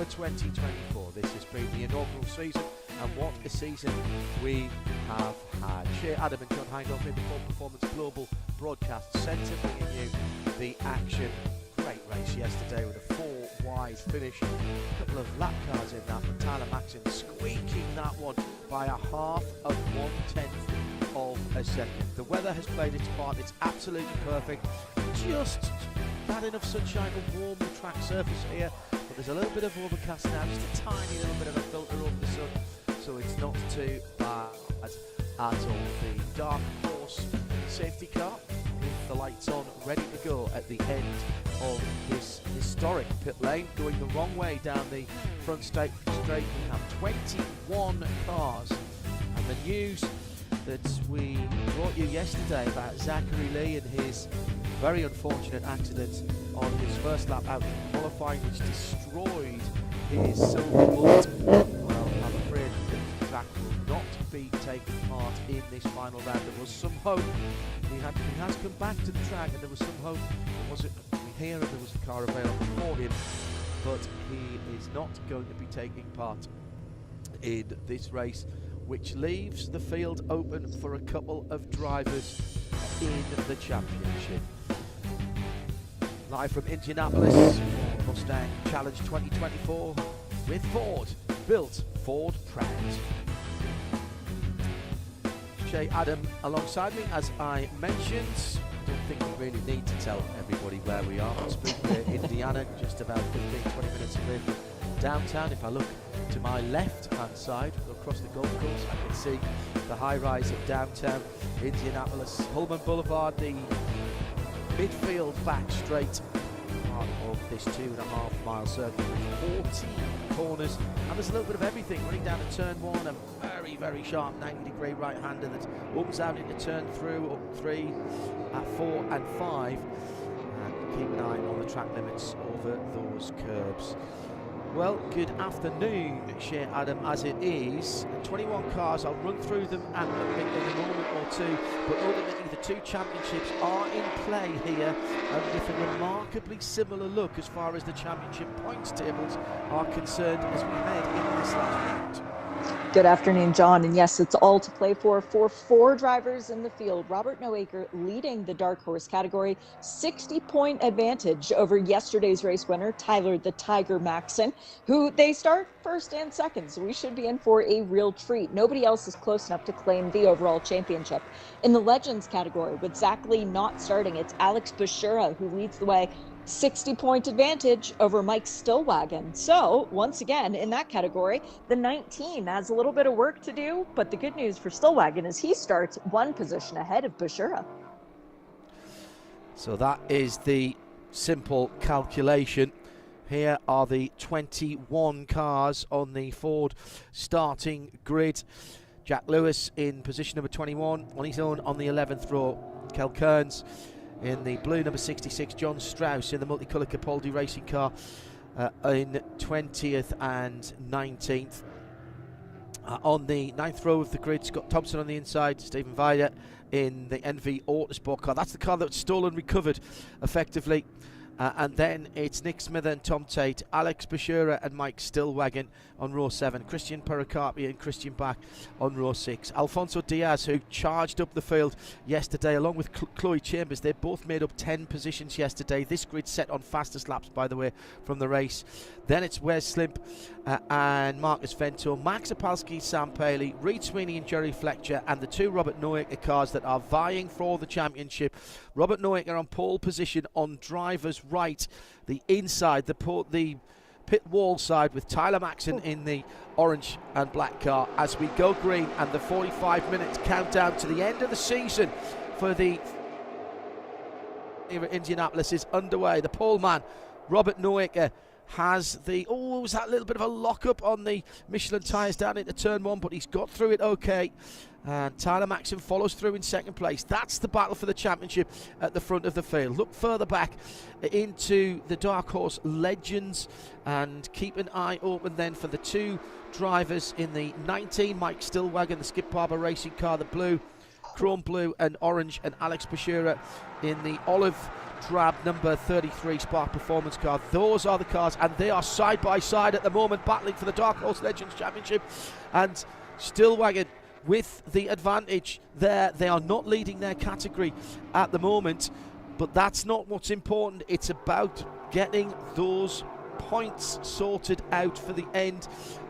for 2024. This has been the inaugural season, and what a season we have had. Shea Adam and John Hindhoff in the Full Performance Global Broadcast Centre, bringing you the action. Great race yesterday with a 4-wide finish. A couple of lap cars in that, but Tyler Maxson squeaking that one by a half of 1/10 of a second. The weather has played its part. It's absolutely perfect. Just had enough sunshine to warm the track surface here, but there's a little bit of overcast now, just a tiny little bit of a filter over the sun, so it's not too bad at all. The dark horse safety car with the lights on, ready to go at the end of this historic pit lane, going the wrong way down the front straight. We have 21 cars, and the news that we brought you yesterday about Zachary Lee and his very unfortunate accident on his first lap out in qualifying, which destroyed his silver bullet. Well, I'm afraid that Zach will not be taking part in this final round. There was some hope. He has come back to the track, and there was some hope. We hear there was a car available for him, but he is not going to be taking part in this race, which leaves the field open for a couple of drivers in the championship. Live from Indianapolis, Mustang Challenge 2024 with Ford, built Ford proud. Shea Adam alongside me, as I mentioned. I don't think we really need to tell everybody where we are. Speedway, Indiana, just about 15-20 minutes away from downtown. If I look to my left-hand side, across the golf course, I can see the high-rise of downtown Indianapolis. Pullman Boulevard, the midfield back straight part of this 2.5 mile circuit with 14 corners, and there's a little bit of everything running down to turn 1, a very, very sharp 90-degree right-hander that opens out into turn 3, 4 and 5, and keep an eye on the track limits over those curbs. Well, good afternoon, Shea Adam, as it is. 21 cars, I'll run through them in a moment or two, but ultimately the two championships are in play here, and with a remarkably similar look as far as the championship points tables are concerned as we head into this last round. Good afternoon, John. And yes, it's all to play for 4 drivers in the field. Robert Noaker leading the dark horse category, 60-point advantage over yesterday's race winner, Tyler the Tiger Maxson, who they start first and second. So we should be in for a real treat. Nobody else is close enough to claim the overall championship. In the legends category, with Zach Lee not starting, it's Alex Buescher who leads the way. 60-point advantage over Mike Stillwagon. So once again in that category, the 19 has a little bit of work to do, but the good news for Stillwagon is he starts 1 position ahead of Buescher. So that is the simple calculation. Here are the 21 cars on the Ford starting grid. Jack Lewis in position number 21 on his own on the 11th row. Kel Kearns in the blue number 66, John Strauss in the multicolour Capaldi racing car in 20th and 19th. On the 9th row of the grid, Scott Thompson on the inside, Stephen Weider in the NV Autosport car. That's the car that was stolen, recovered effectively. And then it's Nick Smither and Tom Tate, Alex Buescher and Mike Stillwagon on row 7, Christian Pericarpi and Christian Bach on row 6. Alonso Diaz, who charged up the field yesterday, along with Chloe Chambers. They both made up 10 positions yesterday. This grid set on fastest laps, by the way, from the race. Then it's Wes Slimp and Marcus Vento, Max Opalski, Sam Paley, Reed Sweeney and Jerry Fletcher, and the 2 Robert Noaker cars that are vying for the championship. Robert Noaker on pole position on driver's right, the inside, the pit wall side, with Tyler Maxson in the orange and black car as we go green, and the 45-minute countdown to the end of the season for the Indianapolis is underway. The pole man, Robert Noaker, has the, was that little bit of a lock-up on the Michelin tyres down into turn 1, but he's got through it okay. And Tyler Maxson follows through in second place. That's the battle for the championship at the front of the field. Look further back into the Dark Horse Legends and keep an eye open then for the 2 drivers in the 19, Mike Stillwagon, the Skip Barber racing car, the blue, chrome blue and orange, and Alex Buescher in the olive drab number 33 Spark Performance car. Those are the cars, and they are side by side at the moment, battling for the Dark Horse Legends Championship. And Stillwagon with the advantage there. They are not leading their category at the moment, but that's not what's important. It's about getting those points sorted out for the end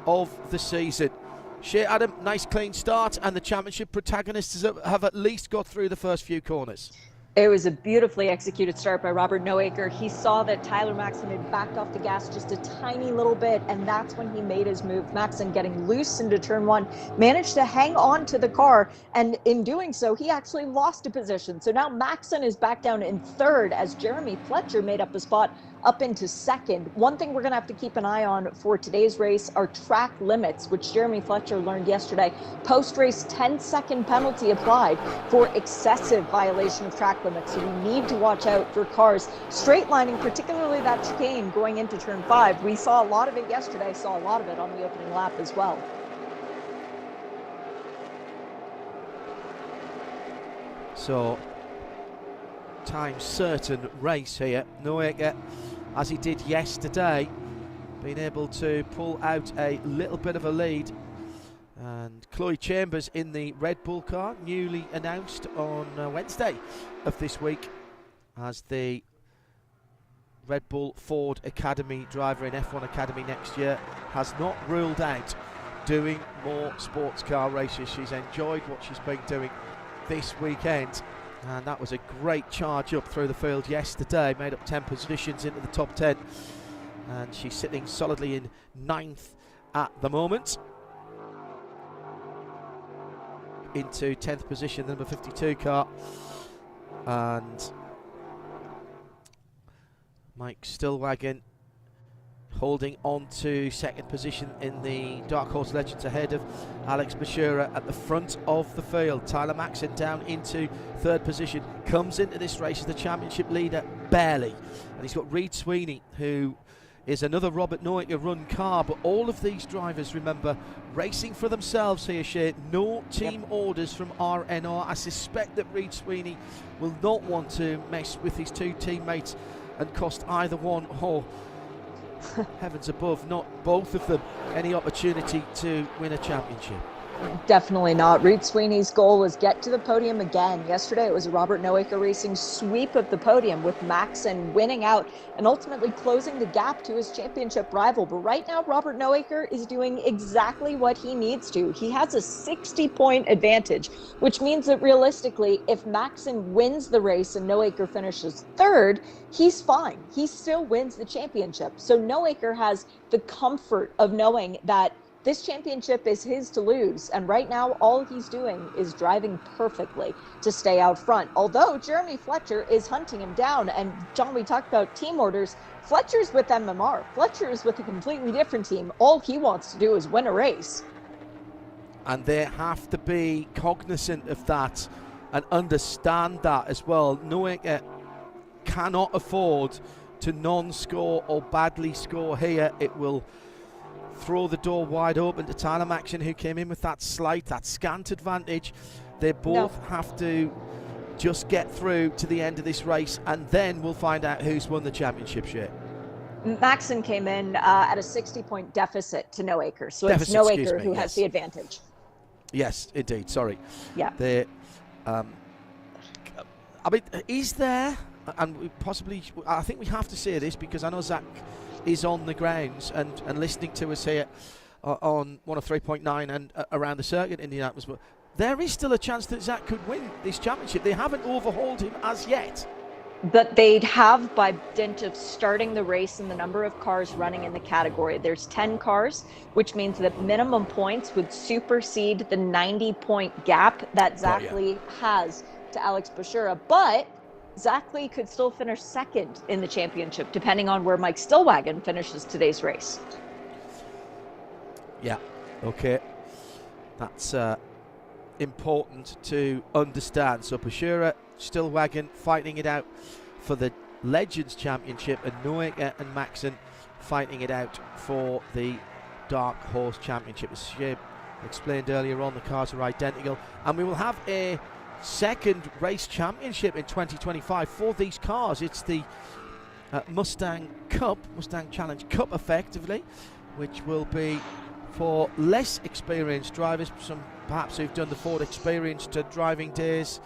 of the season. Shea Adam, nice clean start, and the championship protagonists have at least got through the first few corners. It was a beautifully executed start by Robert Noaker. He saw that Tyler Maxson had backed off the gas just a tiny little bit, and that's when he made his move. Maxson getting loose into turn one, managed to hang on to the car, and in doing so, he actually lost a position. So now Maxson is back down in third as Jeremy Fletcher made up a spot up into second. One thing we're going to have to keep an eye on for today's race are track limits, which Jeremy Fletcher learned yesterday. Post-race 10-second penalty applied for excessive violation of track limits. So we need to watch out for cars straight lining, particularly that chicane going into turn 5. We saw a lot of it yesterday, saw a lot of it on the opening lap as well. So, time certain race here. Noaker, as he did yesterday, being able to pull out a little bit of a lead. And Chloe Chambers in the Red Bull car, newly announced on Wednesday of this week as the Red Bull Ford Academy driver in F1 Academy next year, has not ruled out doing more sports car races. She's enjoyed what she's been doing this weekend, and that was a great charge up through the field yesterday, made up 10 positions into the top 10, and she's sitting solidly in 9th at the moment. Into 10th position, the number 52 car, and Mike Stillwagon holding on to second position in the Dark Horse Legends ahead of Alex Buescher at the front of the field. Tyler Maxson down into third position, comes into this race as the championship leader barely, and he's got Reid Sweeney, who is another Robert Noaker run car, but all of these drivers, remember, racing for themselves here, Shea. No team orders from RNR. I suspect that Reid Sweeney will not want to mess with his two teammates and cost either one or, heavens above, not both of them, any opportunity to win a championship. Definitely not. Reid Sweeney's goal is get to the podium again. Yesterday it was a Robert Noaker Racing sweep of the podium, with Maxson winning out and ultimately closing the gap to his championship rival. But right now Robert Noaker is doing exactly what he needs to. He has a 60-point advantage, which means that realistically, if Maxson wins the race and Noaker finishes third, he's fine. He still wins the championship. So Noaker has the comfort of knowing that this championship is his to lose, and right now all he's doing is driving perfectly to stay out front. Although Jeremy Fletcher is hunting him down, and John, we talked about team orders. Fletcher's with MMR. Fletcher is with a completely different team. All he wants to do is win a race. And they have to be cognizant of that and understand that as well. Noaker cannot afford to non-score or badly score here. It will throw the door wide open to Tyler Maxson, who came in with that scant advantage. They both have to just get through to the end of this race, and then we'll find out who's won the championship. Shea. Maxson came in at a 60-point deficit to Noaker, so it's Noaker who has the advantage. Yes, indeed. Sorry. Yeah. I mean, is there, and we possibly, I think we have to say this because I know Zach is on the grounds and listening to us here on 103.9 and around the circuit in Indianapolis. But there is still a chance that Zach could win this championship. They haven't overhauled him as yet. But they'd have, by dint of starting the race and the number of cars running in the category. There's 10 cars, which means that minimum points would supersede the 90-point gap that Zach Lee has to Alex Buescher. But Zach Lee could still finish second in the championship, depending on where Mike Stillwagon finishes today's race. Yeah, okay. That's important to understand. So Buescher, Stillwagon fighting it out for the Legends Championship, and Noaker and Maxson fighting it out for the Dark Horse Championship. As Shea explained earlier on, the cars are identical, and we will have a second race championship in 2025 for these cars. It's the Mustang Challenge Cup, effectively, which will be for less experienced drivers, some perhaps who've done the Ford Experience driving days,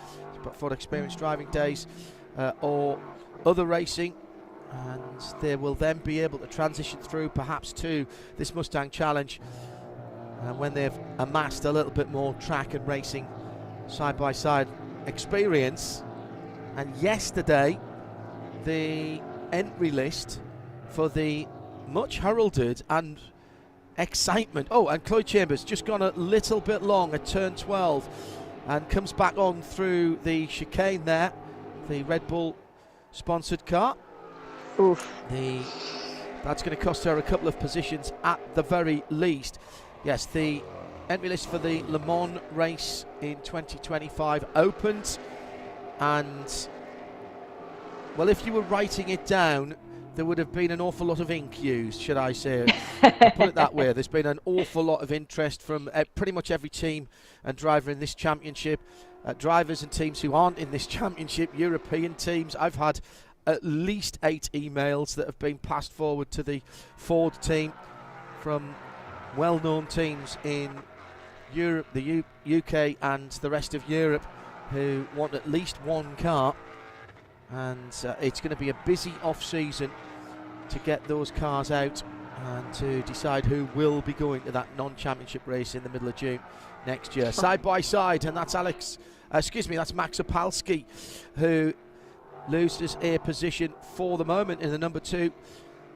or other racing, and they will then be able to transition through perhaps to this Mustang Challenge when they've amassed a little bit more track and racing side-by-side experience. And yesterday, the entry list for the much heralded and excitement. Oh, and Cloyd Chambers just gone a little bit long at turn 12 and comes back on through the chicane there. The Red Bull sponsored car. Oof. That's going to cost her a couple of positions at the very least. Yes, the entry list for the Le Mans race in 2025 opened, and well, if you were writing it down, there would have been an awful lot of ink used, should I say. I'll put it that way. There's been an awful lot of interest from pretty much every team and driver in this championship. Drivers and teams who aren't in this championship, European teams. I've had at least 8 emails that have been passed forward to the Ford team from well-known teams in Europe, the UK and the rest of Europe, who want at least one car. And it's going to be a busy off-season to get those cars out and to decide who will be going to that non-championship race in the middle of June next year. Side by side, and that's that's Max Opalski, who loses a position for the moment in the number 2,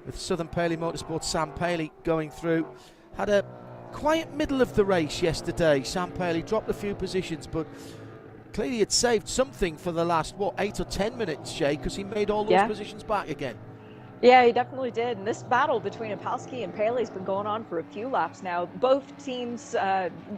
with Southern Paley Motorsports' Sam Paley going through. Had a quiet middle of the race yesterday. Sam Paley dropped a few positions, but clearly it saved something for the last, 8 or 10 minutes, Shay, because he made all those positions back again. Yeah, he definitely did. And this battle between Opalski and Paley's been going on for a few laps now. Both teams,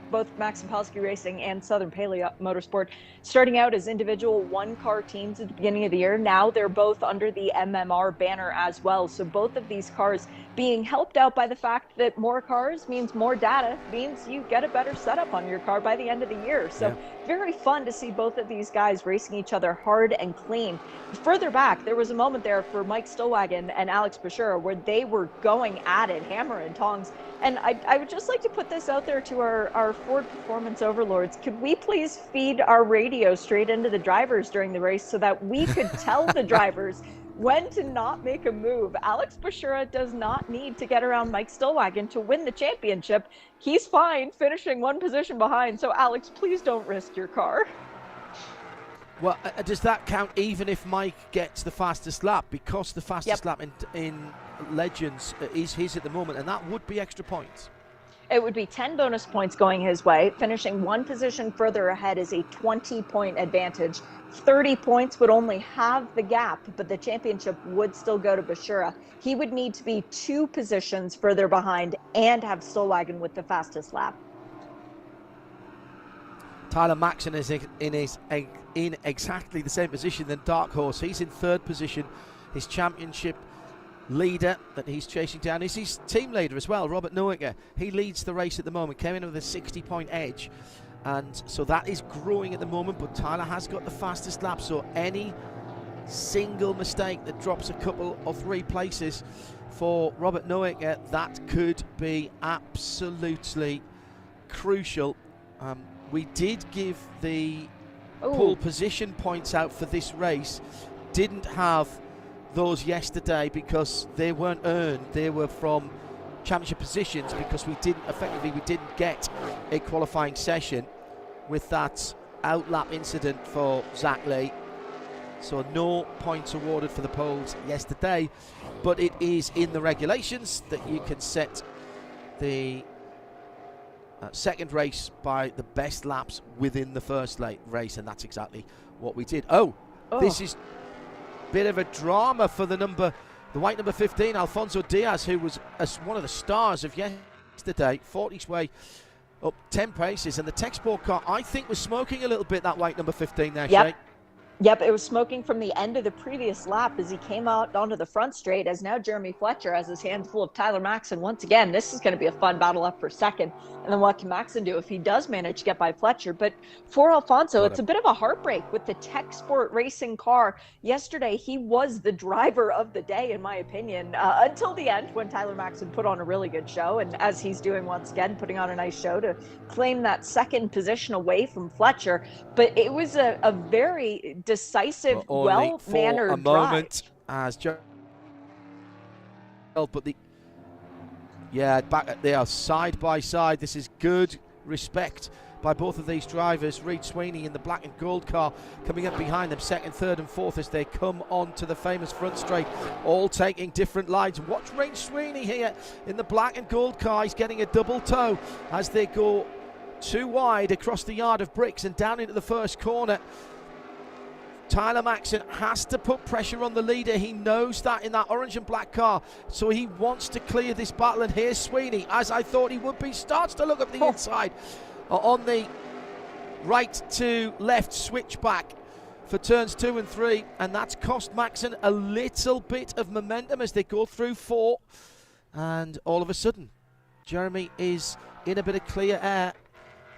both Max Opalski Racing and Southern Paley Motorsport, starting out as individual one-car teams at the beginning of the year. Now they're both under the MMR banner as well. So both of these cars being helped out by the fact that more cars means more data, means you get a better setup on your car by the end of the year. So very fun to see both of these guys racing each other hard and clean. Further back, there was a moment there for Mike Stillwagon and Alex Buescher where they were going at it, hammer and tongs. And I would just like to put this out there to our Ford Performance overlords. Could we please feed our radio straight into the drivers during the race so that we could tell the drivers when to not make a move? Alex Buescher does not need to get around Mike Stillwagon to win the championship. He's fine finishing one position behind. So Alex, please don't risk your car. Well, does that count even if Mike gets the fastest lap? Because the fastest lap in Legends is his at the moment, and that would be extra points. It would be 10 bonus points going his way. Finishing one position further ahead is a 20-point advantage. 30 points would only have the gap, but the championship would still go to Buescher. He would need to be 2 positions further behind and have Stillwagon with the fastest lap. Tyler Maxon is in exactly the same position than Dark Horse. He's in 3rd position. His championship leader that he's chasing down is his team leader as well, Robert Nowicker. He leads the race at the moment, came in with a 60-point edge, and so that is growing at the moment, but Tyler has got the fastest lap, so any single mistake that drops a couple or 3 places for Robert Nowicker, that could be absolutely crucial. We did give the pole position points out for this race, didn't have those yesterday because they weren't earned. They were from championship positions because we didn't get a qualifying session with that outlap incident for Zach Lee. So no points awarded for the poles yesterday, but it is in the regulations that you can set the second race by the best laps within the first race, and that's exactly what we did. This is a bit of a drama for the white number 15, Alonso Diaz, who was one of the stars of yesterday, fought his way up 10 paces, and the tech sport car I think was smoking a little bit, that white number 15 there, Shay. Yep, it was smoking from the end of the previous lap as he came out onto the front straight, as now Jeremy Fletcher has his hands full of Tyler Maxson. Once again, this is going to be a fun battle up for second. And then what can Maxson do if he does manage to get by Fletcher? But for Alfonso, it's a bit of a heartbreak with the Tech Sport racing car. Yesterday, he was the driver of the day, in my opinion, until the end when Tyler Maxson put on a really good show. And as he's doing once again, putting on a nice show to claim that second position away from Fletcher. But it was a very decisive, well-mannered moment drive. As but back they are side by side. This is good respect by both of these drivers. Reid Sweeney in the black and gold car coming up behind them, second, third and fourth as they come on to the famous front straight, all taking different lines. Watch Reid Sweeney here in the black and gold car. He's getting a double toe as they go too wide across the yard of bricks and down into the first corner. Tyler Maxson has to put pressure on the leader. He knows that in that orange and black car, so he wants to clear this battle. And here's Sweeney, as I thought he would be, starts to look up the inside on the right to left switchback for turns 2 and 3, and that's cost Maxson a little bit of momentum as they go through 4. And all of a sudden, Jeremy is in a bit of clear air,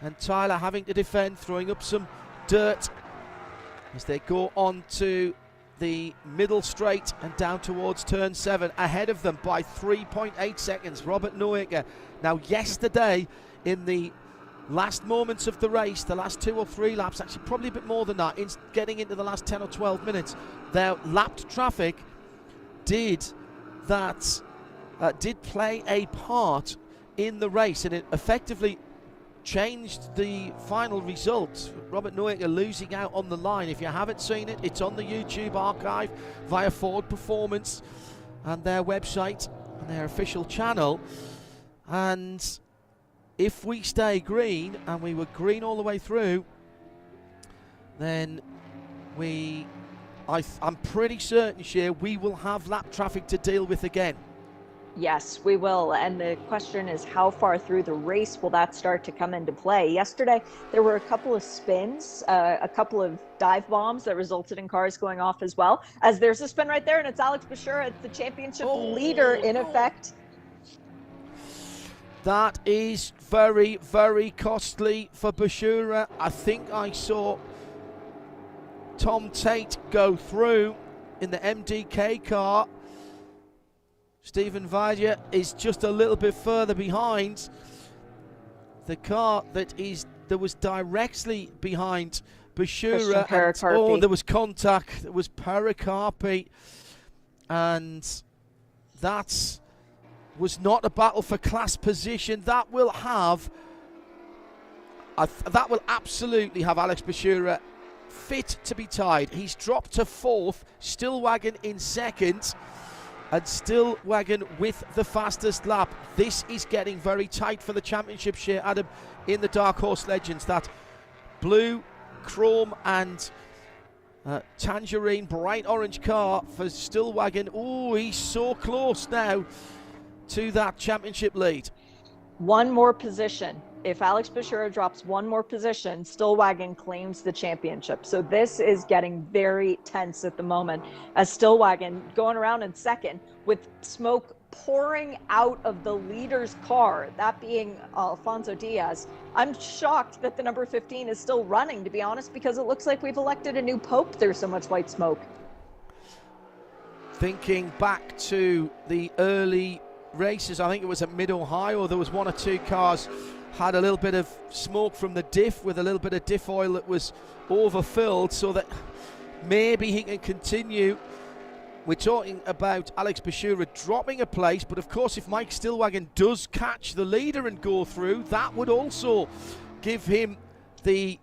and Tyler having to defend, throwing up some dirt as they go on to the middle straight and down towards turn 7. Ahead of them by 3.8 seconds, Robert Noaker. Now yesterday in the last moments of the race, the last 2 or 3 laps, actually probably a bit more than that, in getting into the last 10 or 12 minutes, their lapped traffic did play a part in the race, and it effectively changed the final result. Robert Noaker losing out on the line. If you haven't seen it, it's on the YouTube archive via Ford Performance and their website and their official channel. And if we stay green, and we were green all the way through, then I'm pretty certain, Shea, we will have lap traffic to deal with again. Yes, we will. And the question is, how far through the race will that start to come into play? Yesterday, there were a couple of spins, a couple of dive bombs that resulted in cars going off as well. As there's a spin right there, and it's Alex Buescher. It's the championship leader in effect. That is very, very costly for Buescher. I think I saw Tom Tate go through in the MDK car. Stephen Vaidya is just a little bit further behind. The car that was directly behind Buescher. There was contact. There was pericarpi, and that was not a battle for class position. That will absolutely have Alex Buescher fit to be tied. He's dropped to 4th, Stillwagon in 2nd, and Stillwagon with the fastest lap. This is getting very tight for the championship, Shea Adam, in the Dark Horse Legends. That blue, chrome and tangerine, bright orange car for Stillwagon. Oh, he's so close now to that championship lead. One more position. If Alex Buescher drops one more position, Stillwagon claims the championship. So this is getting very tense at the moment, as Stillwagon going around in 2nd with smoke pouring out of the leader's car, that being Alonso Diaz. I'm shocked that the number 15 is still running, to be honest, because it looks like we've elected a new pope. There's so much white smoke. Thinking back to the early races, I think it was at Mid-Ohio, there was 1 or 2 cars had a little bit of smoke from the diff, with a little bit of diff oil that was overfilled, so that maybe he can continue. We're talking about Alex Buescher dropping a place, but of course if Mike Stillwagon does catch the leader and go through, that would also give him the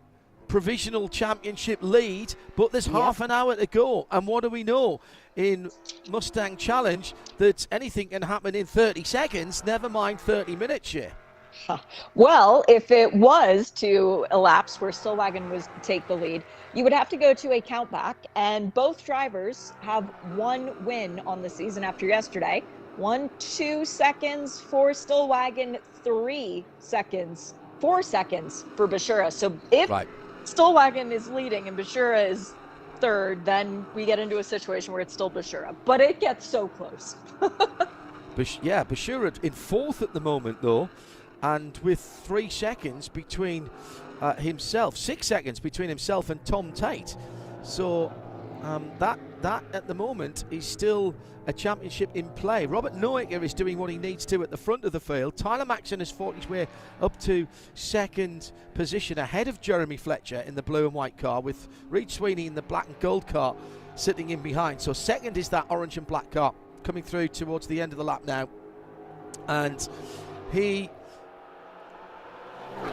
provisional championship lead. But there's half an hour to go, and what do we know in Mustang Challenge? That anything can happen in 30 seconds, never mind 30 minutes here. Well, if it was to elapse where Stillwagon was to take the lead, you would have to go to a countback, and both drivers have 1 win on the season after yesterday. 2 seconds for Stillwagon, 4 seconds for Buescher. So if Stillwagon is leading and Buescher is third, then we get into a situation where it's still Buescher. But it gets so close. Buescher in fourth at the moment, though, and with 3 seconds between himself, 6 seconds between himself and Tom Tate. So that at the moment is still a championship in play. Robert Noecker is doing what he needs to at the front of the field. Tyler Maxson has fought his way up to second position ahead of Jeremy Fletcher in the blue and white car, with Reed Sweeney in the black and gold car sitting in behind. So second is that orange and black car coming through towards the end of the lap now, and he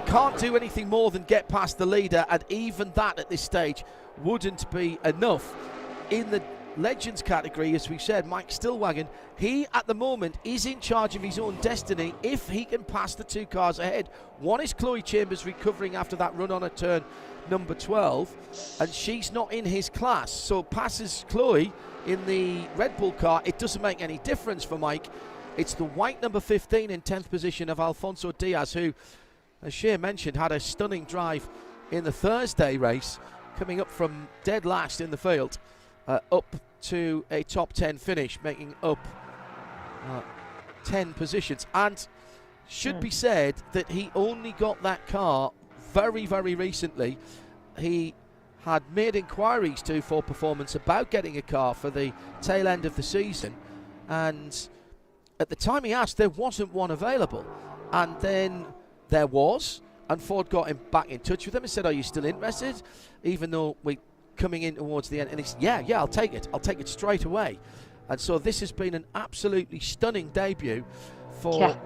can't do anything more than get past the leader, and even that at this stage wouldn't be enough. In the Legends category, as we've said, Mike Stillwagon, he at the moment is in charge of his own destiny if he can pass the 2 cars ahead. One is Chloe Chambers, recovering after that run on at turn number 12, and she's not in his class, so passes Chloe in the Red Bull car. It doesn't make any difference for Mike. It's the white number 15 in 10th position of Alonso Diaz, who, as Shea mentioned, had a stunning drive in the Thursday race, coming up from dead last in the field up to a top 10 finish, making up 10 positions. And should be said that he only got that car very, very recently. He had made inquiries to For Performance about getting a car for the tail end of the season, and at the time he asked, there wasn't one available, and then there was, and Ford got him back in touch with him and said, are you still interested, even though we coming in towards the end? And he said, yeah, I'll take it straight away. And so this has been an absolutely stunning debut for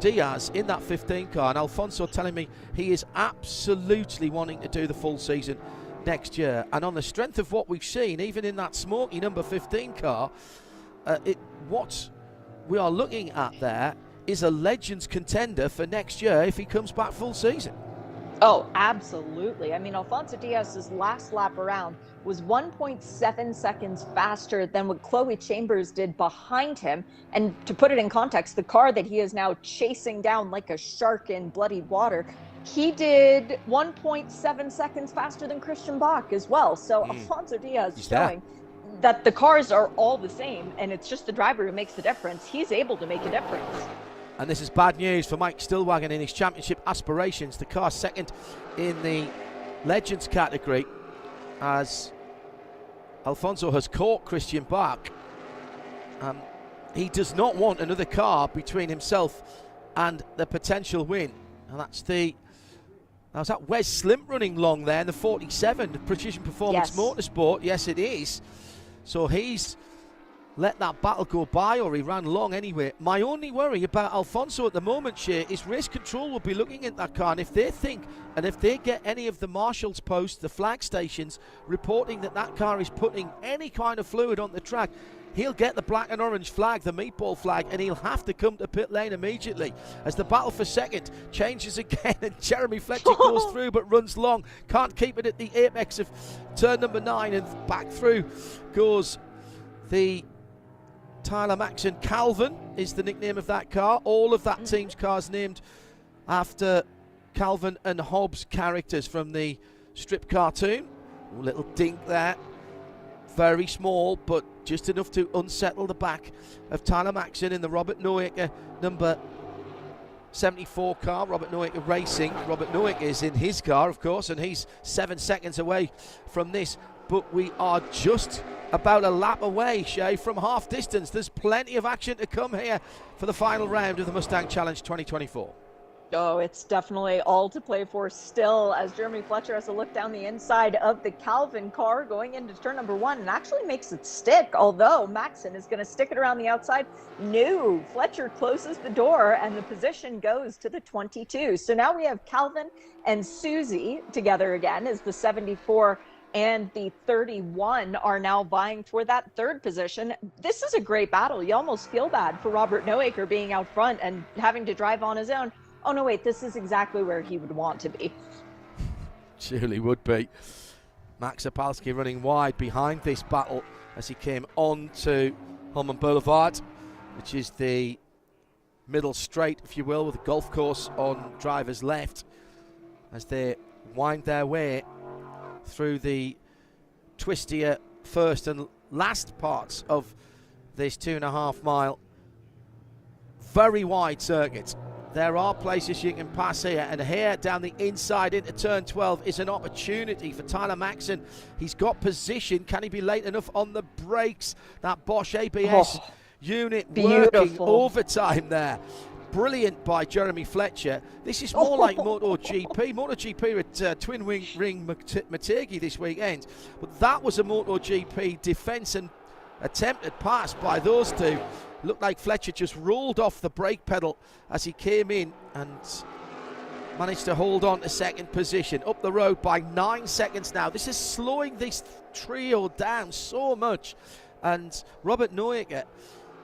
Diaz in that 15 car, and Alfonso telling me he is absolutely wanting to do the full season next year. And on the strength of what we've seen, even in that smoky number 15 car, what we are looking at there is a Legends contender for next year if he comes back full season. Oh, absolutely. I mean, Alonso Diaz's last lap around was 1.7 seconds faster than what Chloe Chambers did behind him. And to put it in context, the car that he is now chasing down like a shark in bloodied water, he did 1.7 seconds faster than Christian Bach as well. So Alonso Diaz showing that the cars are all the same, and it's just the driver who makes the difference. He's able to make a difference. And this is bad news for Mike Stillwagon in his championship aspirations. The car second in the Legends category, as Alfonso has caught Christian Bach. He does not want another car between himself and the potential win. And that's that Wes Slim running long there in the 47, the Precision Performance Motorsport. Yes, it is. So he's let that battle go by, or he ran long anyway. My only worry about Alfonso at the moment, Shea, is race control will be looking at that car, and if they think, and if they get any of the marshals posts, the flag stations, reporting that that car is putting any kind of fluid on the track, he'll get the black and orange flag, the meatball flag, and he'll have to come to pit lane immediately as the battle for second changes again, and Jeremy Fletcher goes through but runs long, can't keep it at the apex of turn number 9, and back through goes the Tyler Maxson. Calvin is the nickname of that car. All of that team's cars named after Calvin and Hobbes characters from the strip cartoon. A little dink there. Very small, but just enough to unsettle the back of Tyler Maxson in the Robert Noecker number 74 car. Robert Noecker Racing. Robert Noecker is in his car, of course, and he's 7 seconds away from this. But we are just about a lap away, Shea, from half distance. There's plenty of action to come here for the final round of the Mustang Challenge 2024. Oh, it's definitely all to play for still, as Jeremy Fletcher has a look down the inside of the Calvin car going into turn number 1 and actually makes it stick, although Maxson is going to stick it around the outside. No, Fletcher closes the door and the position goes to the 22. So now we have Calvin and Susie together again as the 74 and the 31 are now vying for that third position. This is a great battle. You almost feel bad for Robert Noecker being out front and having to drive on his own. Oh, no, wait, this is exactly where he would want to be. Surely would be. Max Opalski running wide behind this battle as he came on to Holman Boulevard, which is the middle straight, if you will, with a golf course on driver's left, as they wind their way through the twistier first and last parts of this 2.5 mile very wide circuit. There are places you can pass here, and here down the inside into turn 12 is an opportunity for Tyler Maxson. He's got position. Can he be late enough on the brakes? That Bosch ABS unit working overtime there. Brilliant by Jeremy Fletcher. This is more like MotoGP. MotoGP at Twin Ring Majeski this weekend, but that was a MotoGP defence and attempted pass by those two. Looked like Fletcher just rolled off the brake pedal as he came in and managed to hold on to second position. Up the road by 9 seconds now. This is slowing this trio down so much. And Robert Neuecker,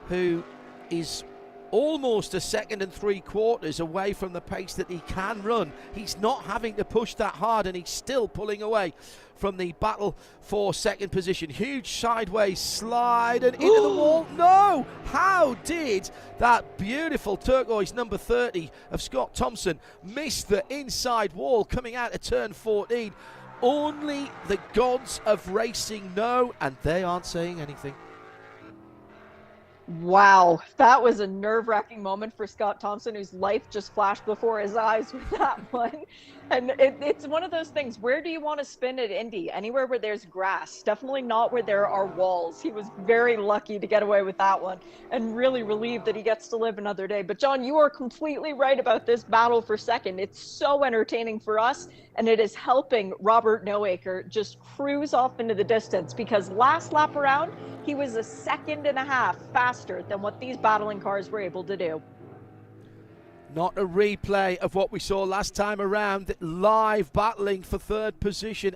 who is almost a 2 3/4 away from the pace that he can run. He's not having to push that hard, and he's still pulling away from the battle for second position. Huge sideways slide and into the wall. No! How did that beautiful turquoise number 30 of Scott Thompson miss the inside wall coming out of turn 14? Only the gods of racing know, and they aren't saying anything. Wow, that was a nerve-wracking moment for Scott Thompson, whose life just flashed before his eyes with that one. And it's one of those things, where do you want to spin at Indy? Anywhere where there's grass, definitely not where there are walls. He was very lucky to get away with that one, and really relieved that he gets to live another day. But John, you are completely right about this battle for second. It's so entertaining for us, and it is helping Robert Neuecker just cruise off into the distance, because last lap around, he was a 1.5 seconds faster than what these battling cars were able to do. Not a replay of what we saw last time around, live battling for third position,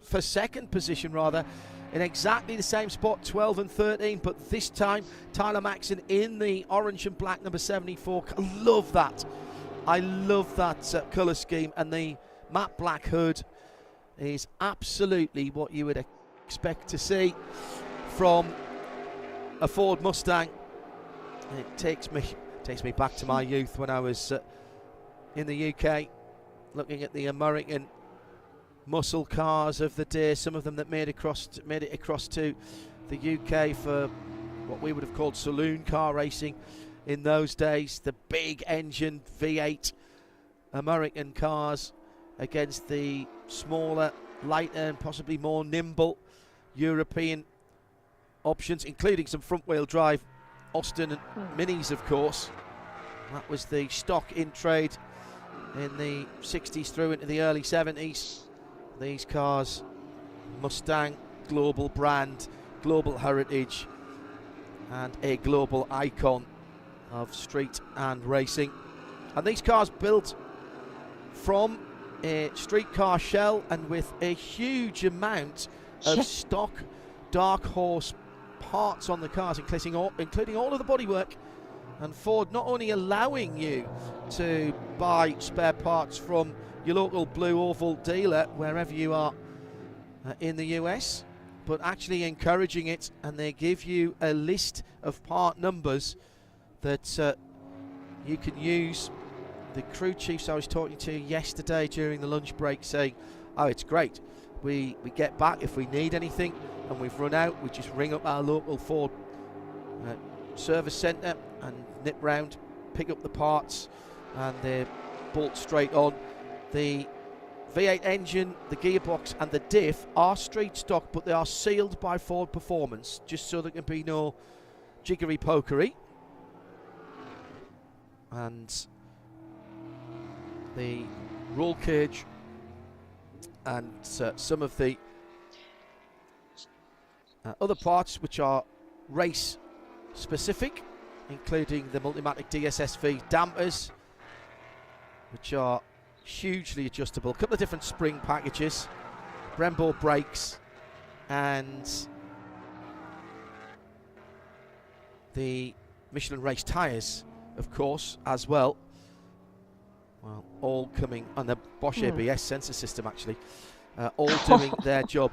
for second position rather, in exactly the same spot, 12 and 13, but this time Tyler Maxson in the orange and black number 74. I love that. I love that colour scheme, and the matte black hood is absolutely what you would expect to see from a Ford Mustang. It takes me back to my youth when I was in the UK, looking at the American muscle cars of the day, some of them that made it across to the UK for what we would have called saloon car racing in those days. The big engine V8 American cars against the smaller, lighter and possibly more nimble European options, including some front-wheel drive Austin and Minis, of course. That was the stock in trade in the 60s through into the early 70s. These cars, Mustang, global brand, global heritage, and a global icon of street and racing. And these cars built from a street car shell and with a huge amount of stock dark horse parts on the cars, including all of the bodywork. And Ford not only allowing you to buy spare parts from your local Blue Oval dealer wherever you are in the US, but actually encouraging it, and they give you a list of part numbers that you can use. The crew chiefs I was talking to yesterday during the lunch break saying, oh, it's great. We get back if we need anything, and we've run out, we just ring up our local Ford service centre and nip round, pick up the parts, and they're bolt straight on. The V8 engine, the gearbox and the diff are street stock, but they are sealed by Ford Performance, just so there can be no jiggery pokery. And the roll cage and some of the other parts which are race specific, including the Multimatic DSSV dampers, which are hugely adjustable. A couple of different spring packages, Brembo brakes, and the Michelin race tyres, of course, as well. Well, all coming on the Bosch ABS sensor system, actually, all doing their job.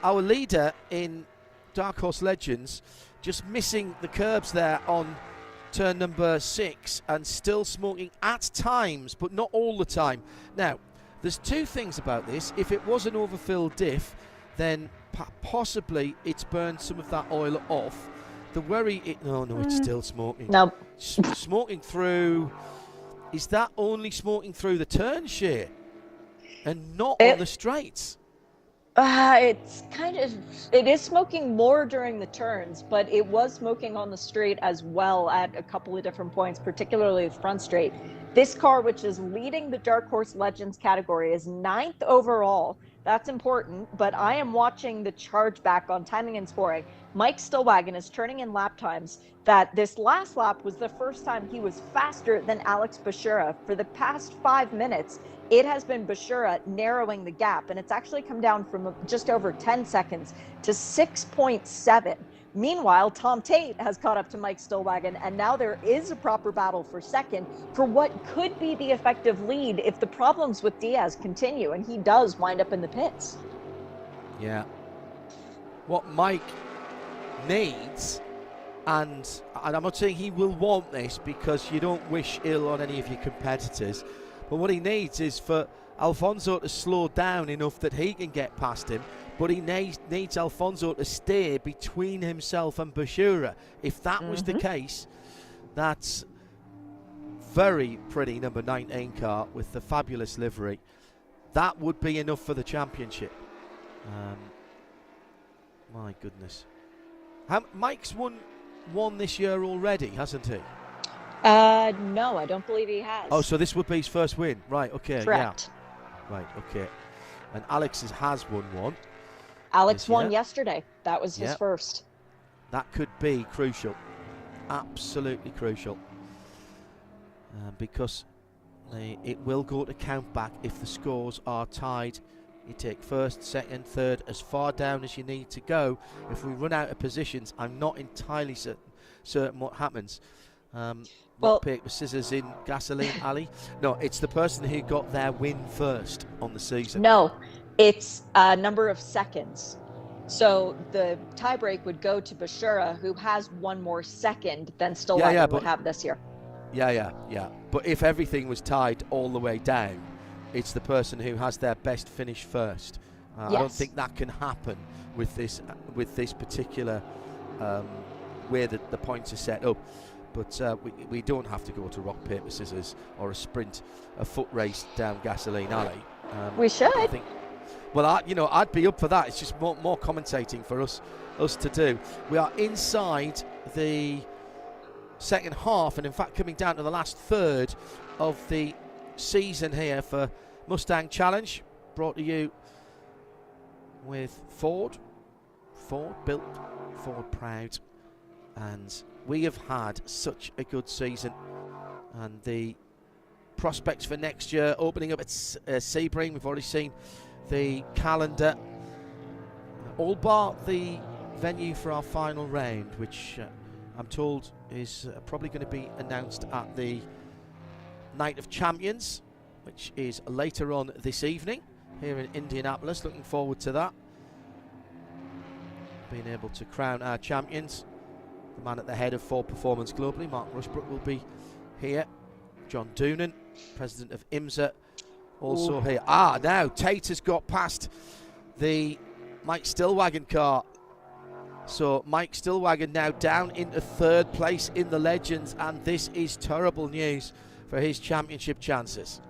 Our leader in Dark Horse Legends just missing the curbs there on turn number 6 and still smoking at times, but not all the time. Now, there's two things about this. If it was an overfilled diff, then possibly it's burned some of that oil off. The worry, it's still smoking. No. Smoking through, is that only smoking through the turn, Shea? And not on the straights? It is smoking more during the turns, but it was smoking on the straight as well at a couple of different points, particularly the front straight. This car, which is leading the Dark Horse Legends category, is 9th overall. That's important, but I am watching the charge back on timing and scoring. Mike Stillwagon is turning in lap times that this last lap was the first time he was faster than Alex Buescher. For the past 5 minutes, it has been Buescher narrowing the gap, and it's actually come down from just over 10 seconds to 6.7. Meanwhile, Tom Tate has caught up to Mike Stillwagon, and now there is a proper battle for second for what could be the effective lead if the problems with Diaz continue, and he does wind up in the pits. Yeah. What Mike needs, and I'm not saying he will want this because you don't wish ill on any of your competitors, but what he needs is for Alonso to slow down enough that he can get past him, but he needs Alonso to stay between himself and Buescher. If that was the case, that's very pretty number 19 car with the fabulous livery. That would be enough for the championship. My goodness. Mike's won one this year already, hasn't he? No, I don't believe he has. Oh, so this would be his first win. Right, okay. Correct. Yeah. Right, okay. And Alex has won one. Alex won yesterday. That was his first. That could be crucial. Absolutely crucial. Because it will go to count back if the scores are tied. You take first, second, third, as far down as you need to go. If we run out of positions, I'm not entirely certain what happens. Rock, paper, scissors in gasoline alley. No, it's the person who got their win first on the season. No, it's a number of seconds. So the tiebreak would go to Buescher, who has one more second than Stillwagon would have this year. Yeah. But if everything was tied all the way down, it's the person who has their best finish first. I don't think that can happen with this particular way that the points are set up. But we don't have to go to rock, paper, scissors or a foot race down gasoline alley. We should. I think, well, I'd be up for that. It's just more commentating for us to do. We are inside the second half, and in fact coming down to the last third of the season here for Mustang Challenge, brought to you with Ford built, Ford proud, and we have had such a good season, and the prospects for next year opening up at Sebring. We've already seen the calendar, all bar the venue for our final round, which I'm told is probably going to be announced at the Night of Champions, which is later on this evening here in Indianapolis. Looking forward to that. Being able to crown our champions. The man at the head of Ford Performance globally, Mark Rushbrook, will be here. John Doonan, president of IMSA, also here. Now Tate has got past the Mike Stillwagon car. So Mike Stillwagon now down into third place in the Legends, and this is terrible news for his championship chances.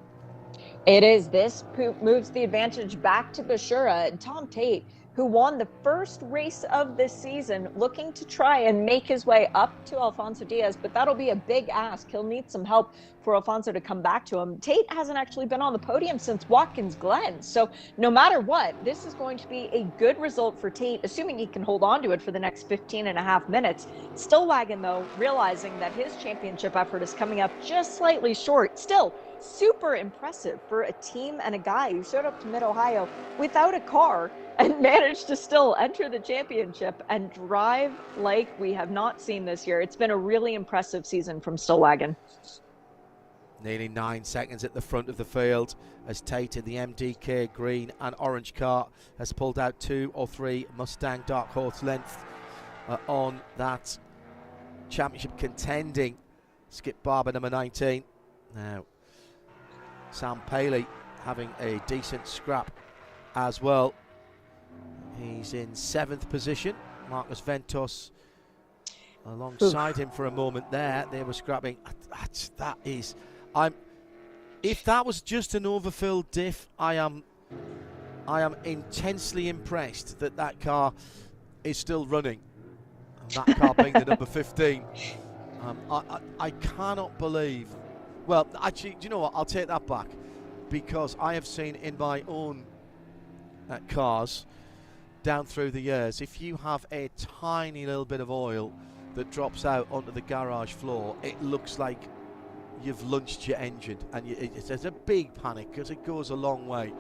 It is. This moves the advantage back to Buescher. Tom Tate, who won the first race of this season, looking to try and make his way up to Alonso Diaz, but that'll be a big ask. He'll need some help for Alonso to come back to him. Tate hasn't actually been on the podium since Watkins Glen, so no matter what, this is going to be a good result for Tate, assuming he can hold on to it for the next 15 and a half minutes. Stillwagon, though, realizing that his championship effort is coming up just slightly short, still super impressive for a team and a guy who showed up to Mid-Ohio without a car and managed to still enter the championship and drive like we have not seen this year. It's been a really impressive season from Stillwagon. Nearly 9 seconds at the front of the field as Tate in the MDK green and orange car has pulled out 2 or 3 Mustang Dark Horse length on that championship contending Skip Barber number 19. Now Sam Paley having a decent scrap as well. He's in 7th position. Marcus Ventos alongside him for a moment there. They were scrapping. That is, if that was just an overfilled diff, I am intensely impressed that car is still running. And that car being the number 15. I cannot believe. Well, actually, do you know what? I'll take that back, because I have seen in my own cars down through the years, if you have a tiny little bit of oil that drops out onto the garage floor, it looks like you've lunched your engine, and there's a big panic because it goes a long way.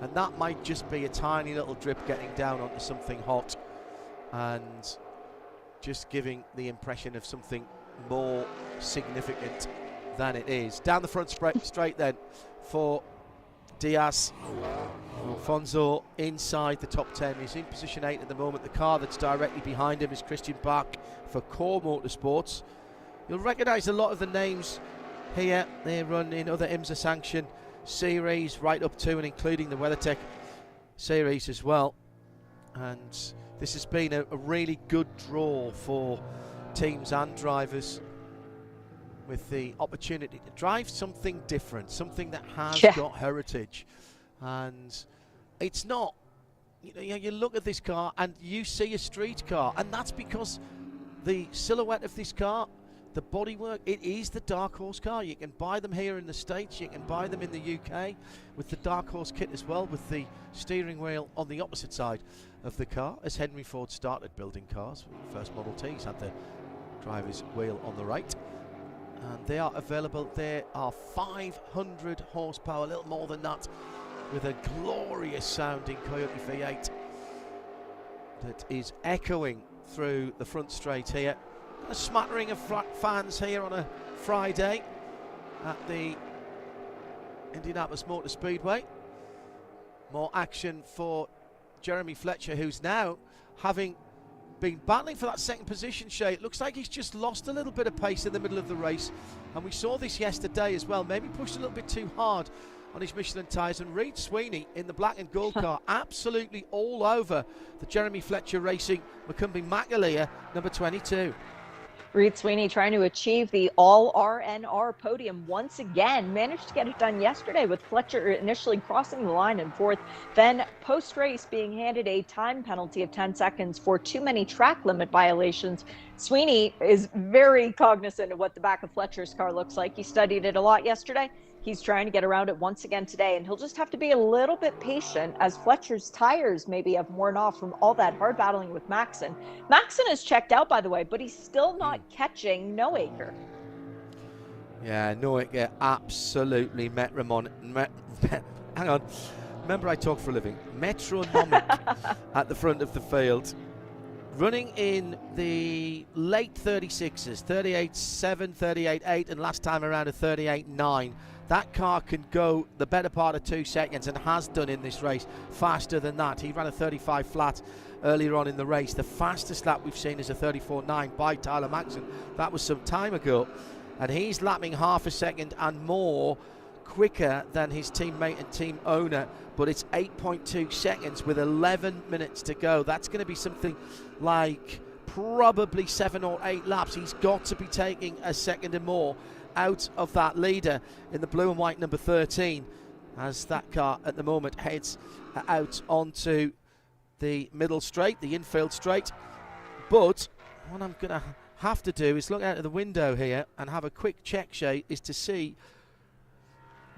And that might just be a tiny little drip getting down onto something hot and just giving the impression of something more significant than it is. Down the front straight then for Diaz. Alfonso inside the top 10. He's in position 8 at the moment. The car that's directly behind him is Christian Bach for Core Motorsports. You'll recognise a lot of the names here. They run in other IMSA sanction series right up to and including the WeatherTech series as well. And this has been a really good draw for teams and drivers, with the opportunity to drive something different, something that has got heritage. And it's not, you look at this car and you see a street car, and that's because the silhouette of this car, the bodywork, it is the Dark Horse car. You can buy them here in the States, you can buy them in the UK with the Dark Horse kit as well, with the steering wheel on the opposite side of the car, as Henry Ford started building cars. First Model Ts had the driver's wheel on the right. And they are available. There are 500 horsepower, a little more than that, with a glorious sounding Coyote V8 that is echoing through the front straight here. A smattering of fans here on a Friday at the Indianapolis Motor Speedway. More action for Jeremy Fletcher, who's now having been battling for that second position, Shay. It looks like he's just lost a little bit of pace in the middle of the race, and we saw this yesterday as well. Maybe pushed a little bit too hard on his Michelin tyres, and Reid Sweeney in the black and gold car absolutely all over the Jeremy Fletcher Racing McCumbee Macaleer number 22. Reid Sweeney trying to achieve the all-RNR podium once again. Managed to get it done yesterday with Fletcher initially crossing the line in 4th, then post-race being handed a time penalty of 10 seconds for too many track limit violations. Sweeney is very cognizant of what the back of Fletcher's car looks like. He studied it a lot yesterday. He's trying to get around it once again today, and he'll just have to be a little bit patient as Fletcher's tires maybe have worn off from all that hard battling with Maxon. Maxon is checked out, by the way, but he's still not catching Noacre. Yeah, Noacre absolutely hang on. Remember, I talk for a living. Metronomic at the front of the field. Running in the late 36s, 38.7, 38.8, and last time around a 38.9. That car can go the better part of 2 seconds, and has done in this race, faster than that. He ran a 35 flat earlier on in the race. The fastest lap we've seen is a 34.9 by Tyler Maxon. That was some time ago. And he's lapping half a second and more quicker than his teammate and team owner, but it's 8.2 seconds with 11 minutes to go. That's going to be something like probably 7 or 8 laps. He's got to be taking a second or more out of that leader in the blue and white number 13, as that car at the moment heads out onto the middle straight, the infield straight. But what I'm going to have to do is look out of the window here and have a quick check, Shay, is to see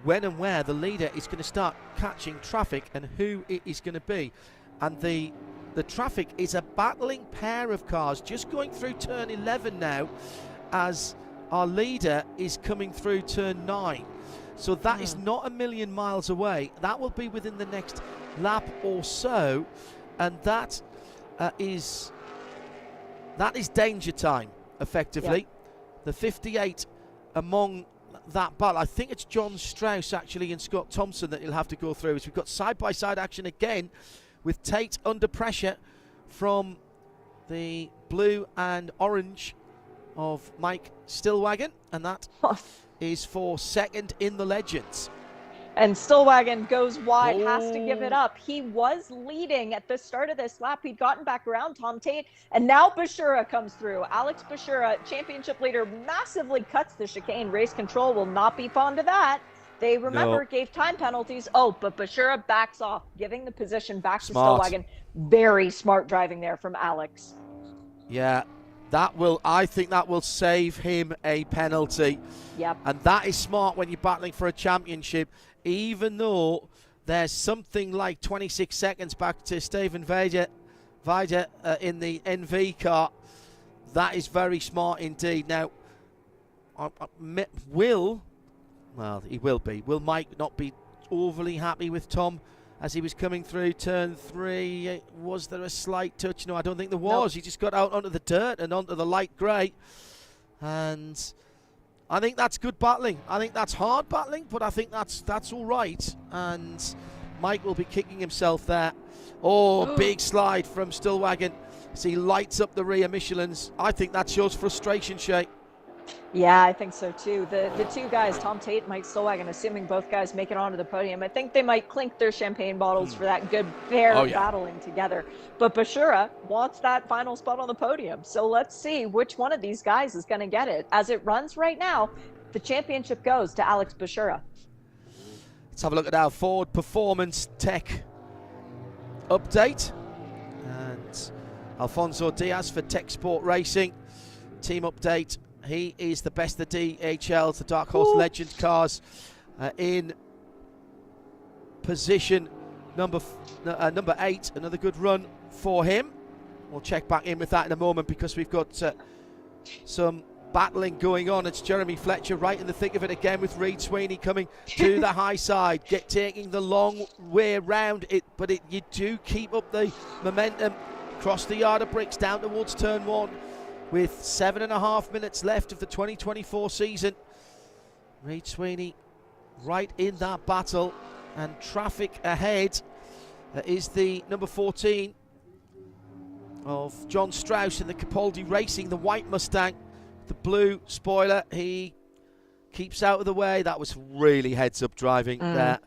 when and where the leader is going to start catching traffic and who it is going to be. And the traffic is a battling pair of cars just going through turn 11 now, as our leader is coming through turn 9. So that is not a million miles away. That will be within the next lap or so, and that is danger time, effectively. Yep. The 58 among that battle. I think it's John Strauss actually and Scott Thompson that you'll have to go through, as we've got side-by-side action again with Tate under pressure from the blue and orange of Mike Stillwagon, and that is for second in the Legends. And Stillwagon goes wide, has to give it up. He was leading at the start of this lap. He'd gotten back around Tom Tate, and now Buescher comes through. Alex Buescher, championship leader, massively cuts the chicane. Race control will not be fond of that. They, remember, gave time penalties. Oh, but Buescher backs off, giving the position back to Stillwagon. Very smart driving there from Alex. Yeah, I think that will save him a penalty. Yep. And that is smart when you're battling for a championship, even though there's something like 26 seconds back to Steven Vader in the NV car. That is very smart indeed. Now, will Mike not be overly happy with Tom as he was coming through turn 3? Was there a slight touch? No, I don't think there was. Nope. He just got out onto the dirt and onto the light grey. And I think that's good battling. I think that's hard battling, but I think that's all right. And Mike will be kicking himself there. Oh, big slide from Stillwagon as he lights up the rear Michelins. I think that shows frustration, Shay. Yeah, I think so too. The two guys, Tom Tate and Mike Stillwagon, assuming both guys make it onto the podium, I think they might clink their champagne bottles for that good, fair battling together. But Buescher wants that final spot on the podium. So let's see which one of these guys is going to get it. As it runs right now, the championship goes to Alex Buescher. Let's have a look at our Ford Performance Tech update. And Alonso Diaz for Tech Sport Racing. Team update. He is the best of DHL's, the Dark Horse Legend cars, in position number 8. Another good run for him. We'll check back in with that in a moment because we've got some battling going on. It's Jeremy Fletcher right in the thick of it again with Reid Sweeney coming to the high side, taking the long way round it, but you do keep up the momentum. Cross the yard of bricks down towards turn 1. With 7.5 minutes left of the 2024 season. Reid Sweeney right in that battle, and traffic ahead is the number 14 of John Strauss in the Capaldi Racing, the white Mustang, the blue spoiler. He keeps out of the way. That was really heads-up driving there.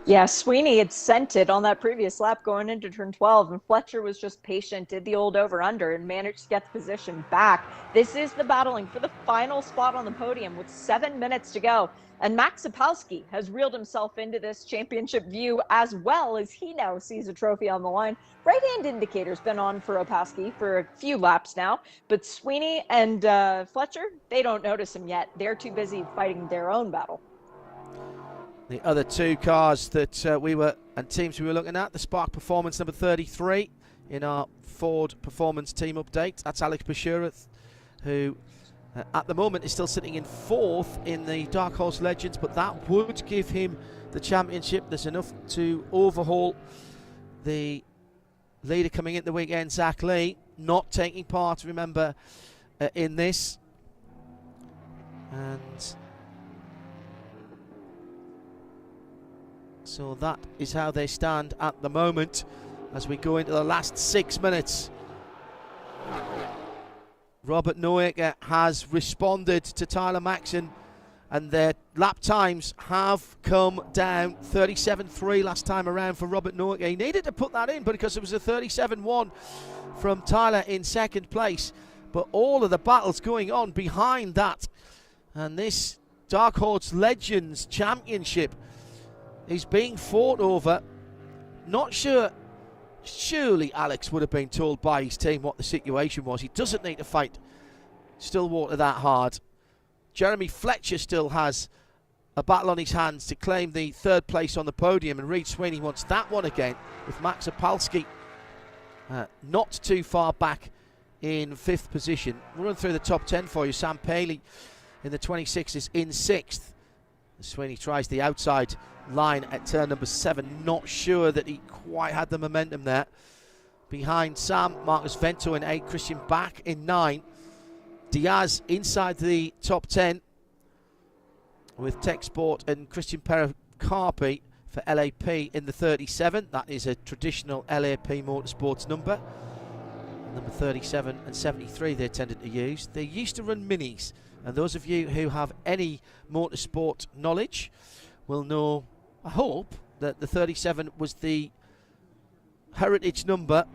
Yeah, Sweeney had sent it on that previous lap going into turn 12, and Fletcher was just patient, did the old over-under, and managed to get the position back. This is the battling for the final spot on the podium with 7 minutes to go. And Max Sapolsky has reeled himself into this championship view as well, as he now sees a trophy on the line. Right-hand indicator's been on for Opalski for a few laps now, but Sweeney and Fletcher, they don't notice him yet. They're too busy fighting their own battle. The other two cars that teams we were looking at, the Spark Performance number 33 in our Ford Performance team update. That's Alex Buescher, who at the moment is still sitting in 4th in the Dark Horse Legends, but that would give him the championship. There's enough to overhaul the leader coming in the weekend, Zach Lee, not taking part, remember, in this. And so that is how they stand at the moment as we go into the last 6 minutes. Robert Noaker has responded to Tyler Maxson, and their lap times have come down. 37.3 last time around for Robert Noaker. He needed to put that in because it was a 37.1 from Tyler in second place. But all of the battles going on behind that. And this Dark Horse Legends Championship is being fought over. Not sure. Surely Alex would have been told by his team what the situation was. He doesn't need to fight Stillwater that hard. Jeremy Fletcher still has a battle on his hands to claim the 3rd place on the podium, and Reid Sweeney wants that one again with Max Opalski not too far back in 5th position. We'll run through the top 10 for you. Sam Paley in the 26 is in 6th. Sweeney tries the outside line at turn number 7. Not sure that he quite had the momentum there. Behind Sam, Marcus Vento in 8, Christian Bach in 9. Diaz inside the top 10 with Tech Sport and Christian Pericarpi for LAP in the 37. That is a traditional LAP Motorsports number. Number 37 and 73 they tended to use. They used to run minis And those of you who have any motorsport knowledge will know, I hope, that the 37 was the heritage number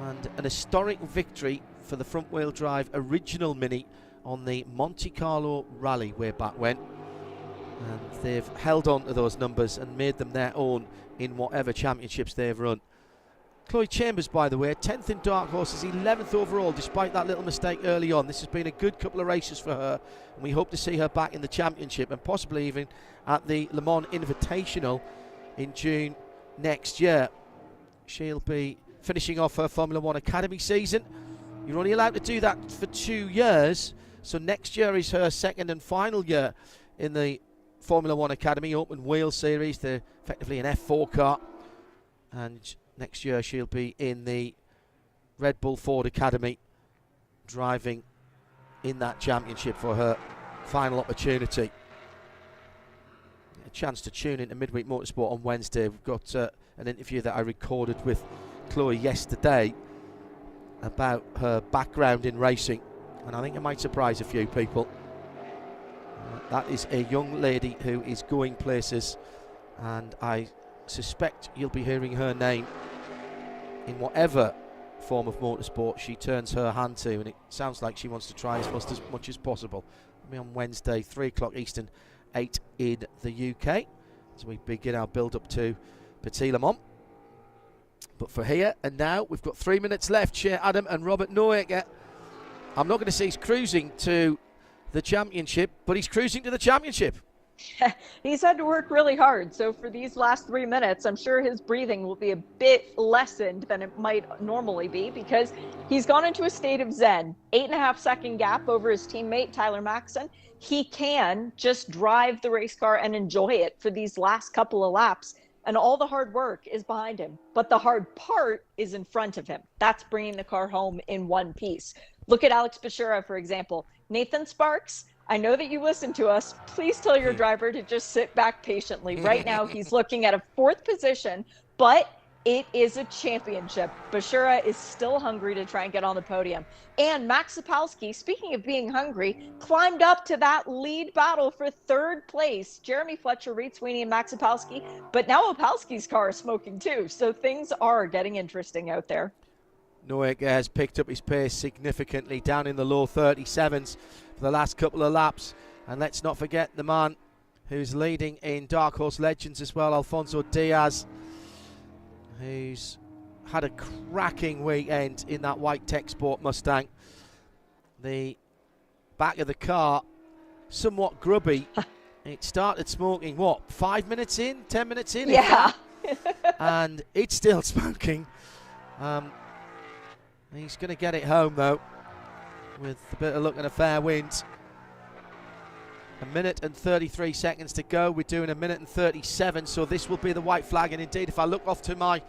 and an historic victory for the front-wheel drive original Mini on the Monte Carlo Rally way back when. And they've held on to those numbers and made them their own in whatever championships they've run. Chloe Chambers, by the way, 10th in Dark Horses, 11th overall, despite that little mistake early on. This has been a good couple of races for her, and we hope to see her back in the championship and possibly even at the Le Mans Invitational in June next year. She'll be finishing off her Formula One Academy season. You're only allowed to do that for 2 years, so next year is her second and final year in the Formula One Academy Open Wheel Series. They're effectively an F4 car, and next year she'll be in the Red Bull Ford Academy driving in that championship for her final opportunity. A chance to tune into Midweek Motorsport on Wednesday. We've got an interview that I recorded with Chloe yesterday about her background in racing, and I think it might surprise a few people. That is a young lady who is going places, and I suspect you'll be hearing her name in whatever form of motorsport she turns her hand to, and it sounds like she wants to try as much as possible. It'll be on Wednesday, 3 o'clock Eastern, 8 in the UK, as we begin our build-up to Petit Le Mans. But for here and now, we've got 3 minutes left. Shea Adam and Robert Noaker. I'm not going to say he's cruising to the championship, but he's cruising to the championship. He's had to work really hard, so for these last 3 minutes, I'm sure his breathing will be a bit lessened than it might normally be, because he's gone into a state of zen. 8.5 second gap over his teammate Tyler Maxson. He can just drive the race car and enjoy it for these last couple of laps, and all the hard work is behind him, but the hard part is in front of him. That's bringing the car home in one piece. Look at Alex Buescher, for example. Nathan Sparks, I know that you listen to us. Please tell your driver to just sit back patiently. Right now, he's looking at a 4th position, but it is a championship. Buescher is still hungry to try and get on the podium. And Max Sapolsky, speaking of being hungry, climbed up to that lead battle for 3rd place. Jeremy Fletcher, Reed Sweeney, and Max Sapolsky. But now Opalski's car is smoking too. So things are getting interesting out there. Noaker has picked up his pace significantly, down in the low 37s for the last couple of laps. And let's not forget the man who's leading in Dark Horse Legends as well, Alonso Diaz, who's had a cracking weekend in that white Tech Sport Mustang. The back of the car, somewhat grubby. It started smoking, what, 5 minutes in, 10 minutes in? Yeah. And it's still smoking. He's going to get it home, though, with a bit of luck and a fair wind. 1 minute and 33 seconds to go. We're doing 1 minute and 37, so this will be the white flag. And indeed, if I look off to my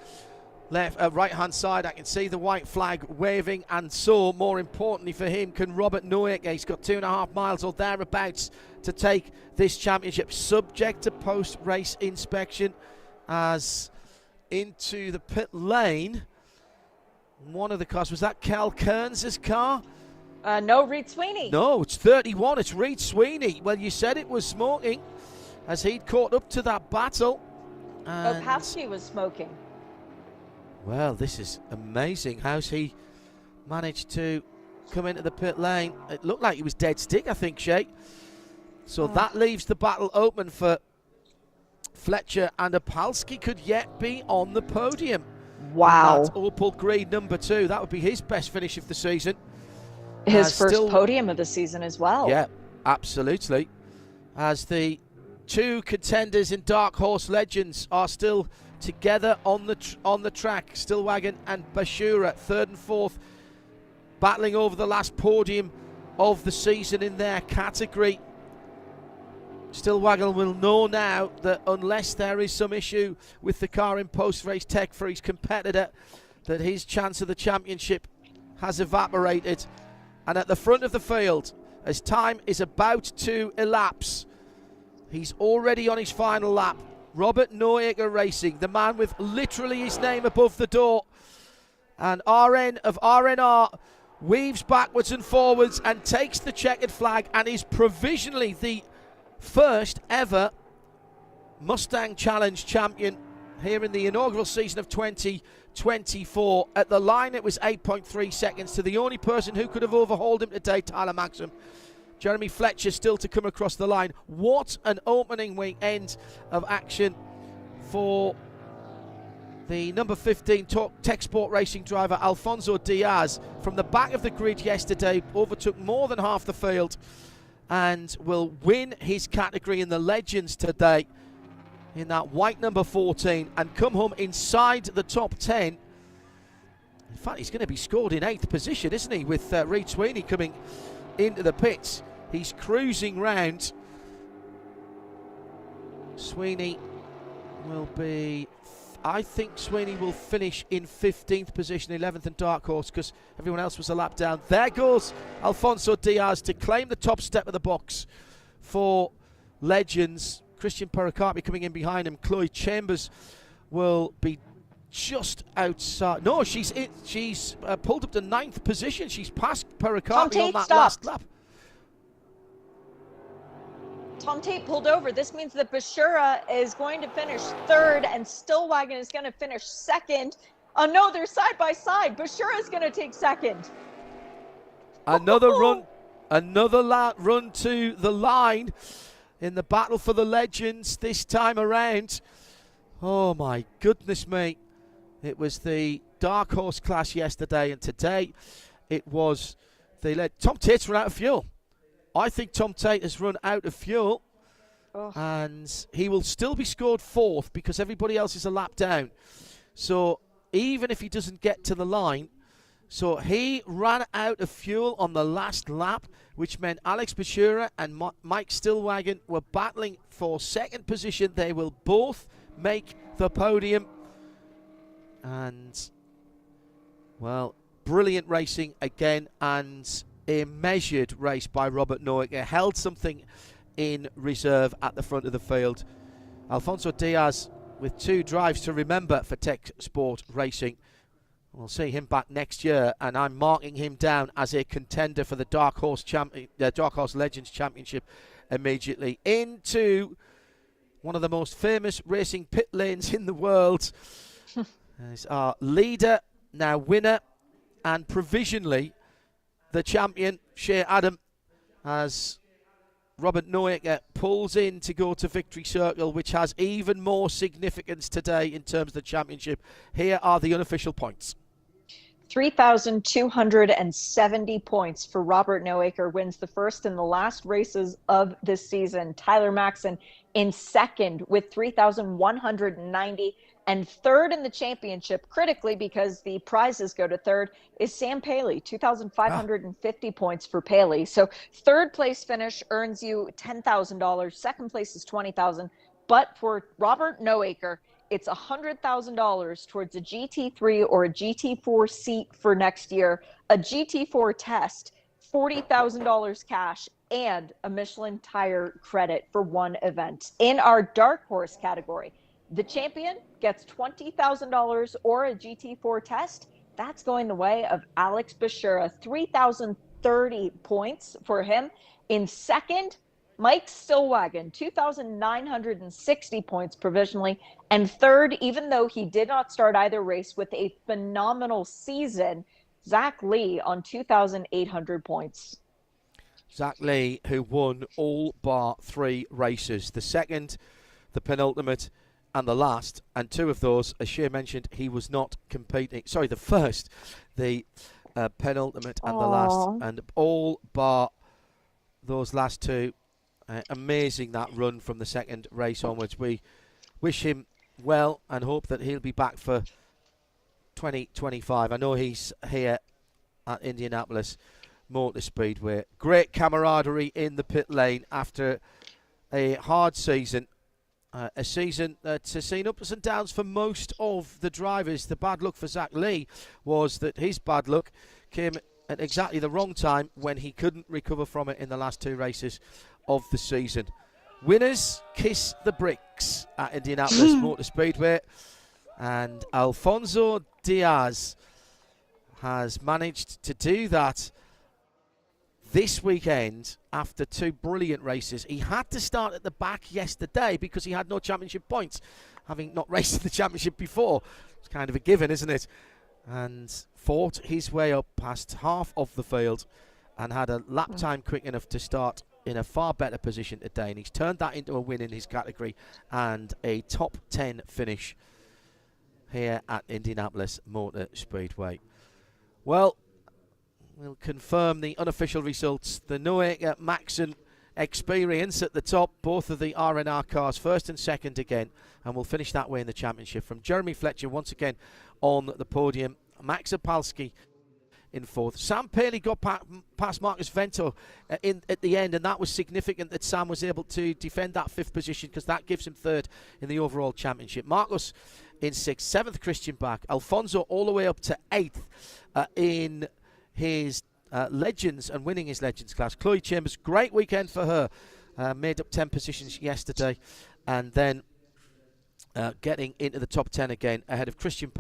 right-hand side, I can see the white flag waving. And so, more importantly for him, can Robert Noaker. He's got 2.5 miles or thereabouts to take this championship, subject to post-race inspection, as into the pit lane. One of the cars, was that Cal Kearns' car? No, Reed Sweeney. No, it's 31. It's Reed Sweeney. Well, you said it was smoking, as he'd caught up to that battle. Opalski was smoking. Well, this is amazing. How's he managed to come into the pit lane? It looked like he was dead stick, I think, Shay. So that leaves the battle open for Fletcher, and Opalski could yet be on the podium. Wow. That's Opal Green number 2. That would be his best finish of the season. His first podium of the season as well. Yeah, absolutely. As the 2 contenders in Dark Horse Legends are still together on the track. Stillwagon and Buescher, 3rd and 4th, battling over the last podium of the season in their category. Stillwagon will know now that unless there is some issue with the car in post-race tech for his competitor, that his chance of the championship has evaporated. And at the front of the field, as time is about to elapse, he's already on his final lap. Robert Noaker Racing, the man with literally his name above the door. And RN of RNR weaves backwards and forwards and takes the checkered flag and is provisionally the first ever Mustang Challenge champion here in the inaugural season of 2024. At the line, it was 8.3 seconds to the only person who could have overhauled him today, Tyler Maxim. Jeremy Fletcher still to come across the line. What an opening weekend of action for the number 15 Tech Sport Racing driver Alonso Diaz. From the back of the grid yesterday, overtook more than half the field and will win his category in the Legends today in that white number 14 and come home inside the top 10. In fact, he's going to be scored in 8th position, isn't he, with Reid Sweeney coming into the pits. He's cruising round. Sweeney will be, I think Sweeney will finish in 15th position, 11th and dark horse, because everyone else was a lap down. There goes Alonso Diaz to claim the top step of the box for Legends. Christian Pericarpi coming in behind him. Chloe Chambers will be just outside. No, she's pulled up to 9th position. She's passed Pericarpi on that last lap. Tom Tate pulled over. This means that Buescher is going to finish 3rd and Stillwagon is going to finish 2nd. Oh no, they're side by side. Buescher is going to take 2nd. Another run to the line in the battle for the Legends this time around. Oh my goodness me. It was the dark horse class yesterday, and today it was the Tom Tate's run out of fuel. I think Tom Tate has run out of fuel, and he will still be scored 4th because everybody else is a lap down. So even if he doesn't get to the line, so he ran out of fuel on the last lap, which meant Alex Buescher and Mike Stillwagon were battling for 2nd position. They will both make the podium. And, well, brilliant racing again, and a measured race by Robert Noacker. Held something in reserve at the front of the field. Alonso Diaz with 2 drives to remember for Tech Sport Racing. We'll see him back next year, and I'm marking him down as a contender for the Dark Horse Legends Championship immediately. Into one of the most famous racing pit lanes in the world. Is our leader, now winner, and provisionally the champion, Shea Adam, as Robert Noacker pulls in to go to Victory Circle, which has even more significance today in terms of the championship. Here are the unofficial points. 3,270 points for Robert Noacker, wins the first and the last races of this season. Tyler Maxon in 2nd with 3,190. And 3rd in the championship, critically, because the prizes go to 3rd, is Sam Paley, 2,550 points for Paley. So 3rd place finish earns you $10,000. 2nd place is $20,000. But for Robert Noacker, it's $100,000 towards a GT3 or a GT4 seat for next year, a GT4 test, $40,000 cash, and a Michelin tire credit for one event. In our dark horse category, the champion gets $20,000 or a GT4 test. That's going the way of Alex Buescher, 3,030 points for him. In 2nd, Mike Stillwagon, 2,960 points provisionally. And 3rd, even though he did not start either race with a phenomenal season, Zach Lee on 2,800 points. Zach Lee, who won all bar 3 races. The 2nd, the penultimate, and the last, and 2 of those, as Shea mentioned, he was not competing. Sorry, the first, the penultimate, and the last, and all bar those last 2. Amazing, that run from the 2nd race onwards. We wish him well and hope that he'll be back for 2025. I know he's here at Indianapolis Motor Speedway. Great camaraderie in the pit lane after a hard season. A season that has seen ups and downs for most of the drivers. The bad luck for Zach Lee was that his bad luck came at exactly the wrong time when he couldn't recover from it in the last 2 races of the season. Winners kiss the bricks at Indianapolis Motor Speedway, and Alonso Diaz has managed to do that this weekend after 2 brilliant races. He had to start at the back yesterday because he had no championship points, having not raced in the championship before. It's kind of a given, isn't it? And fought his way up past half of the field and had a lap time quick enough to start in a far better position today. And he's turned that into a win in his category and a top 10 finish here at Indianapolis Motor Speedway. Well, we'll confirm the unofficial results. The Noaker Maxon experience at the top, both of the R&R cars, first and second again, and we'll finish that way in the championship. From Jeremy Fletcher once again on the podium, Max Opalski in fourth. Sam Paley got past Marcus Vento at the end, and that was significant that Sam was able to defend that 5th position because that gives him 3rd in the overall championship. Marcus in 6th, 7th Christian Bach, Alfonso all the way up to 8th in his Legends and winning his Legends class. Chloe Chambers, great weekend for her, made up 10 positions yesterday, and then getting into the top 10 again ahead of Christian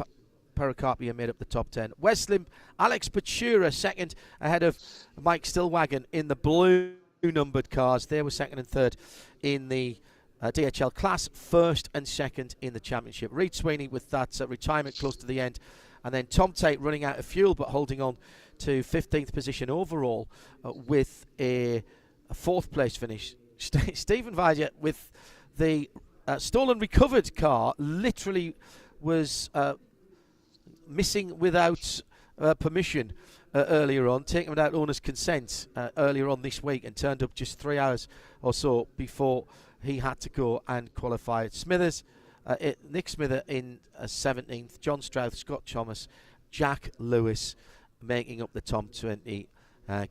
Pericarpia, made up the top 10. Wesley, Alex Pachura second ahead of Mike Stillwagon in the blue numbered cars. They were second and third in the DHL class, first and second in the championship. Reed Sweeney with that retirement close to the end, and then Tom Tate running out of fuel but holding on to 15th position overall with a 4th place finish. Stephen Vaja with the stolen recovered car literally was missing without permission earlier on, taken without owner's consent earlier on this week, and turned up just 3 hours or so before he had to go and qualify. Smithers, Nick Smither in 17th, John Stroud, Scott Thomas, Jack Lewis making up the top 20.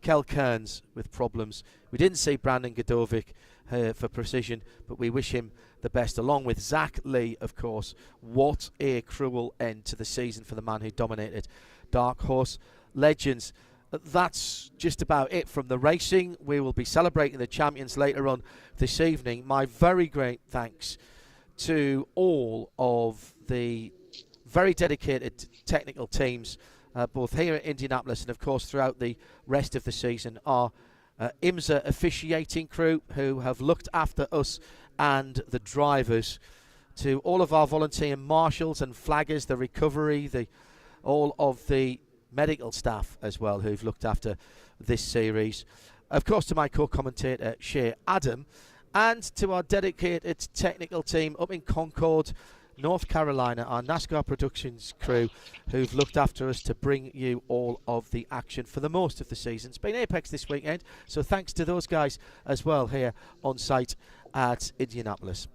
Kel Kearns with problems. We didn't see Brandon Godovic for precision, but we wish him the best, along with Zach Lee, of course. What a cruel end to the season for the man who dominated Dark Horse Legends. That's just about it from the racing. We will be celebrating the champions later on this evening. My very great thanks to all of the very dedicated technical teams, both here at Indianapolis and of course throughout the rest of the season. Our IMSA officiating crew who have looked after us and the drivers, to all of our volunteer marshals and flaggers, the recovery, all of the medical staff as well who've looked after this series. Of course, to my co-commentator Shea Adam, and to our dedicated technical team up in Concord, North Carolina, our NASCAR Productions crew who've looked after us to bring you all of the action for the most of the season. It's been Apex this weekend, so thanks to those guys as well here on site at Indianapolis.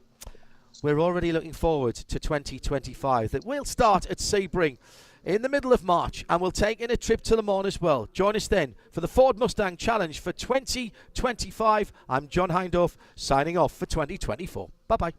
We're already looking forward to 2025 that will start at Sebring in the middle of March, and we'll take in a trip to Le Mans as well. Join us then for the Ford Mustang Challenge for 2025. I'm John Hindhaugh, signing off for 2024. Bye-bye.